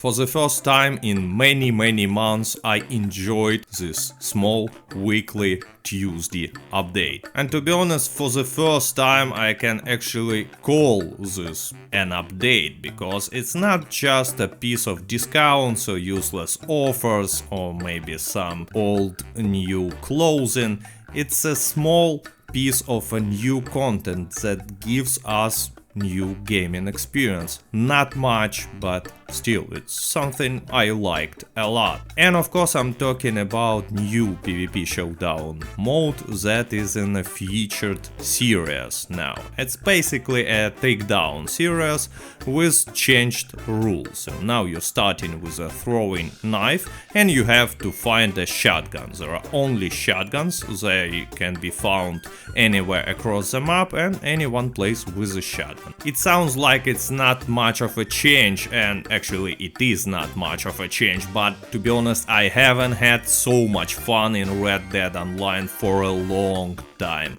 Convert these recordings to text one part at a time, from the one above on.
For the first time in many months I enjoyed this small weekly Tuesday update. And to be honest, for the first time I can actually call this an update, because it's not just a piece of discounts or useless offers or maybe some old new clothing. It's a small piece of a new content that gives us new gaming experience. Not much, but still, it's something I liked a lot. And of course I'm talking about new PvP Showdown mode that is in a featured series now. It's basically a takedown series with changed rules. So now you're starting with a throwing knife and you have to find a shotgun. There are only shotguns, they can be found anywhere across the map and any one place with a shotgun. It sounds like it's not much of a change, and actually it is not much of a change, but to be honest I haven't had so much fun in Red Dead Online for a long time.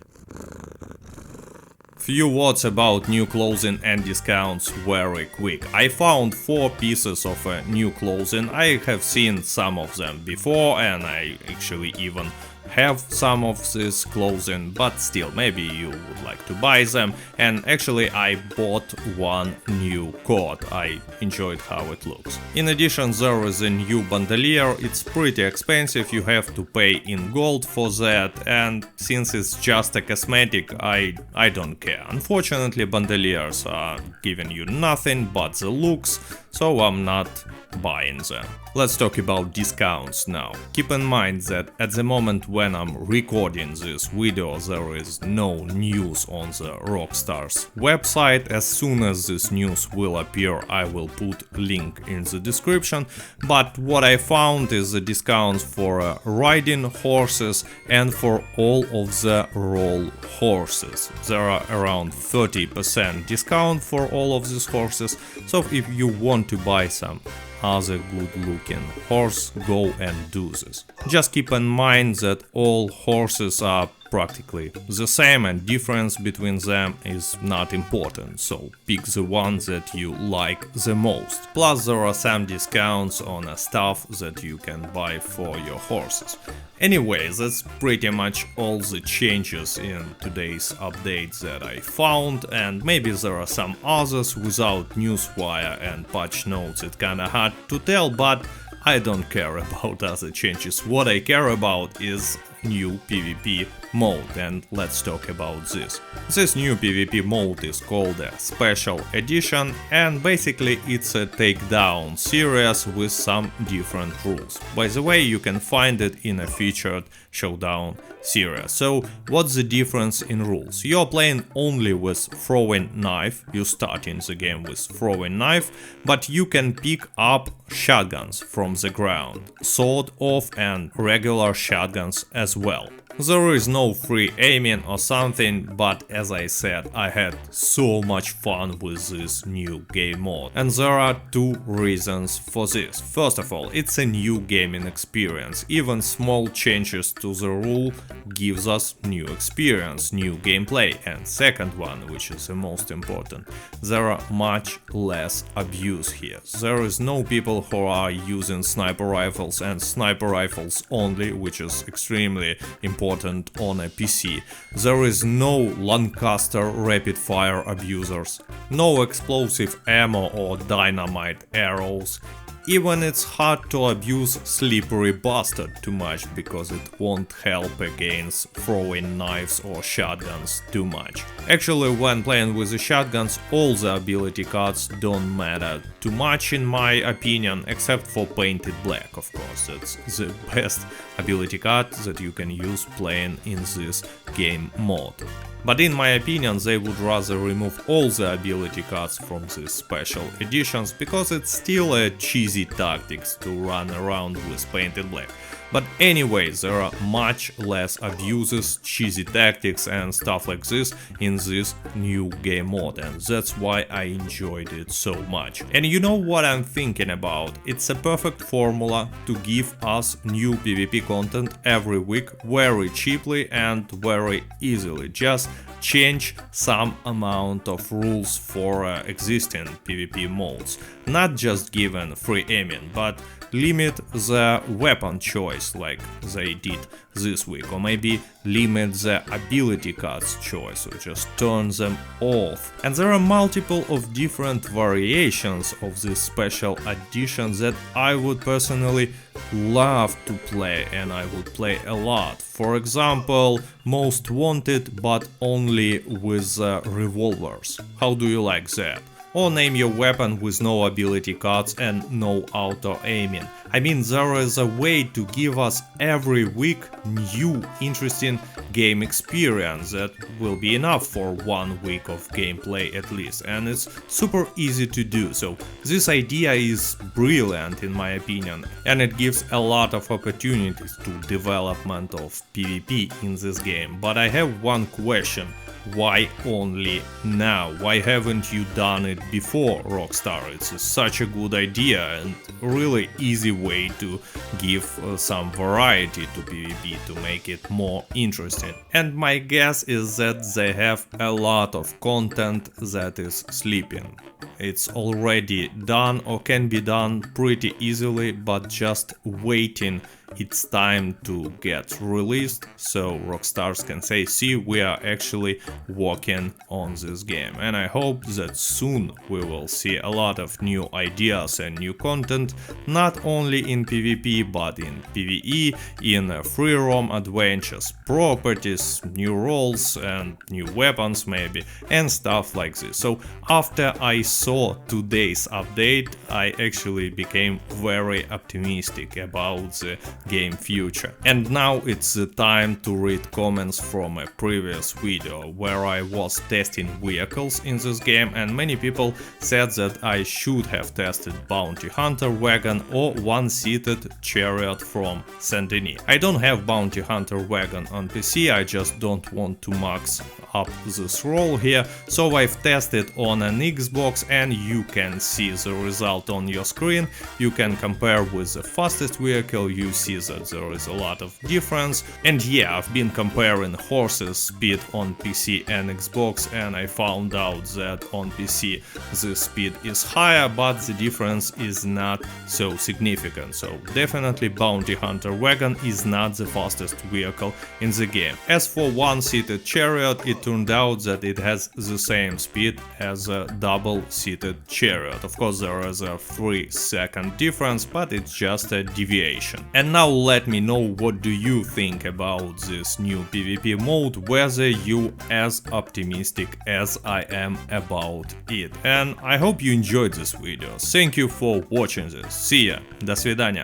Few words about new clothing and discounts very quick. I found 4 pieces of new clothing. I have seen some of them before and I actually even have some of this clothing, but still, maybe you would like to buy them. And actually I bought one new coat, I enjoyed how it looks. In addition, there is a new bandolier. It's pretty expensive, you have to pay in gold for that, and since it's just a cosmetic, I don't care. Unfortunately, bandoliers are giving you nothing but the looks, so I'm not buying them. Let's talk about discounts now. Keep in mind that at the moment when I'm recording this video there is no news on the Rockstar's website. As soon as this news will appear I will put link in the description, but what I found is the discounts for riding horses and for all of the roll horses. There are around 30% discount for all of these horses, so if you want to buy some other good looking horse, go and do this. Just keep in mind that all horses are practically the same and difference between them is not important, so pick the one that you like the most. Plus there are some discounts on stuff that you can buy for your horses. Anyway, that's pretty much all the changes in today's update that I found, and maybe there are some others without newswire and patch notes. It's kinda hard to tell, but I don't care about other changes. What I care about is new PvP mode, and let's talk about this. This new PvP mode is called a Special Edition, and basically it's a takedown series with some different rules. By the way, you can find it in a featured Showdown series. So what's the difference in rules? You're playing only with throwing knife, you start in the game with throwing knife, but you can pick up shotguns from the ground, sawed off and regular shotguns as well. There is no free aiming or something, but as I said, I had so much fun with this new game mode. And there are 2 reasons for this. First of all, it's a new gaming experience. Even small changes to the rule gives us new experience, new gameplay. And second one, which is the most important, there are much less abuse here. There is no people who are using sniper rifles and sniper rifles only, which is extremely important on a PC. There is no Lancaster rapid fire abusers, no explosive ammo or dynamite arrows. Even it's hard to abuse Slippery Bastard too much, because it won't help against throwing knives or shotguns too much. Actually, when playing with the shotguns, all the ability cards don't matter too much in my opinion, except for Painted Black, of course. It's the best ability card that you can use playing in this game mode. But in my opinion, they would rather remove all the ability cards from these special editions, because it's still a cheesy tactics to run around with Painted Black. But anyways, there are much less abuses, cheesy tactics and stuff like this in this new game mode, and that's why I enjoyed it so much. And you know what I'm thinking about? It's a perfect formula to give us new PvP content every week very cheaply and very easily. Just change some amount of rules for existing PvP modes. Not just given free aiming, but limit the weapon choice like they did this week, or maybe limit the ability cards choice, or just turn them off. And there are multiple of different variations of this special edition that I would personally love to play, and I would play a lot. For example, Most Wanted, but only with revolvers. How do you like that? Or name your weapon with no ability cards and no auto aiming. I mean, there is a way to give us every week new interesting game experience that will be enough for 1 week of gameplay at least, and it's super easy to do. So this idea is brilliant in my opinion, and it gives a lot of opportunities to development of PvP in this game. But I have one question. Why only now? Why haven't you done it before, Rockstar? It's such a good idea and really easy way to give some variety to PvP, to make it more interesting. And my guess is that they have a lot of content that is sleeping. It's already done or can be done pretty easily, but just waiting its time to get released, so Rockstars can say, see, we are actually working on this game. And I hope that soon we will see a lot of new ideas and new content, not only in PvP but in PvE, in free roam adventures, properties, new roles and new weapons maybe, and stuff like this. So after I saw today's update, I actually became very optimistic about the game future. And now it's the time to read comments from a previous video where I was testing vehicles in this game, and many people said that I should have tested Bounty Hunter Wagon or one-seated chariot from Saint-Denis. I don't have Bounty Hunter Wagon on PC, I just don't want to max up this role here, so I've tested on an Xbox, and you can see the result on your screen. You can compare with the fastest vehicle, you see that there is a lot of difference. And yeah, I've been comparing horses speed on PC and Xbox, and I found out that on PC the speed is higher, but the difference is not so significant. So definitely Bounty Hunter Wagon is not the fastest vehicle in the game. As for one-seated chariot, it turned out that it has the same speed as a double-seated chariot. Of course there is a 3-second difference, but it's just a deviation. And now let me know what do you think about this new PvP mode, whether you as optimistic as I am about it. And I hope you enjoyed this video. Thank you for watching this. See ya. До свидания.